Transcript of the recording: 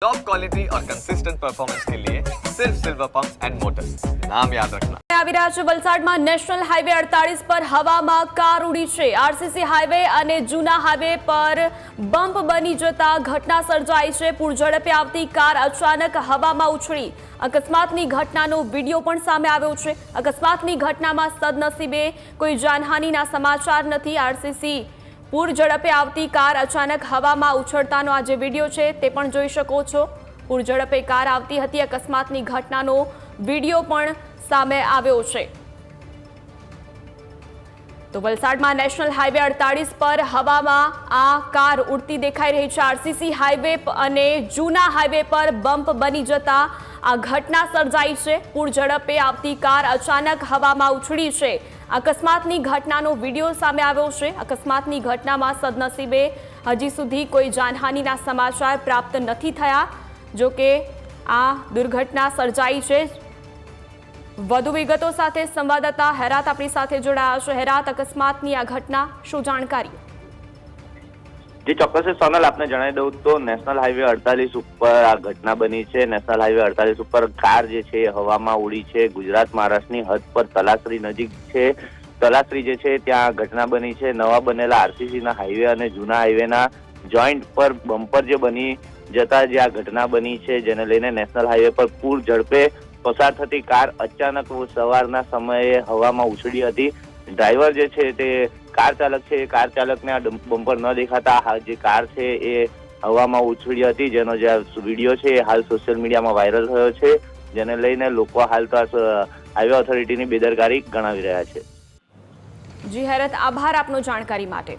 Top quality और consistent performance के लिए सिर्फ सिल्वर पंप्स एंड मोटर्स, नाम याद रखना। આવી રહ્યા છે વલસાડમાં નેશનલ હાઈવે 48 પર હવામાં કાર ઉડી છે। આરસીસી હાઈવે અને જૂના હાઈવે પર બમ્પ બની જતા ઘટના સર્જાઈ છે। પૂર ઝડપે આવતી કાર અચાનક હવામાં ઉછળી અકસ્માતની ઘટનાનો વિડીયો પણ સામે આવ્યો છે। અકસ્માતની ઘટનામાં સદનસીબે કોઈ જાનહાનિના સમાચાર નથી। આરસીસી પૂર ઝડપે આવતી કાર અચાનક હવામાં ઉછળતાનો આ જે વિડીયો છે તે પણ જોઈ શકો છો। પૂર ઝડપે કાર આવતી હતી, અકસ્માતની ઘટનાનો વિડીયો પણ સામે આવ્યો છે। તો વલસાડમાં નેશનલ હાઈવે 48 પર હવામાં આ કાર ઉડતી દેખાઈ રહી છે। આરસીસી હાઈવે અને જૂના હાઈવે પર બમ્પ બની જતા આ ઘટના સર્જાઈ છે। પૂર ઝડપે આવતી કાર અચાનક હવામાં ઉછળી છે। અકસ્માતની ઘટનાનો વિડીયો સામે આવ્યો છે। અકસ્માતની ઘટનામાં સદનસીબે હજી સુધી કોઈ જાનહાનિના સમાચાર પ્રાપ્ત નથી થયા। જો કે આ દુર્ઘટના સર્જાઈ છે। વધુ વિગતો સાથે સંવાદદાતા હેરાત આપણી સાથે જોડાયા છે। હેરાત, અકસ્માતની આ ઘટના શું જાણકારી? જે ચોક્કસ સોનલ આપને જણાવી દઉં તો નેશનલ હાઈવે 48 ઉપર આ ઘટના બની છે। નેશનલ હાઈવે 48 ઉપર કાર જે છે હવામાં ઉડી છે। ગુજરાત મહારાષ્ટ્રની હદ પર તલાસરી નજીક છે। તલાસરી જે છે ત્યાં ઘટના બની છે। નવા બનેલા આરસીસીના હાઈવે અને જૂના હાઈવેના જોઈન્ટ પર બમ્પર જે બની જતા જે આ ઘટના બની છે, જેને લઈને નેશનલ હાઈવે પર પૂર ઝડપે પસાર થતી કાર અચાનક સવારના સમયે હવામાં ઉછળી હતી। ડ્રાઈવર જે છે તે કાર ચાલક છે, કાર ચાલકને આ બમ્પર ન દેખાતા જે કાર છે એ હવામાં ઉછળી હતી, જેનો જે વિડીયો છે એ હાલ સોશિયલ મીડિયામાં વાયરલ થયો છે, જેને લઈને લોકો હાલ તો હાઈવે ઓથોરિટીની બેદરકારી ગણાવી રહ્યા છે। જી હેરત, આભાર આપનો જાણકારી માટે।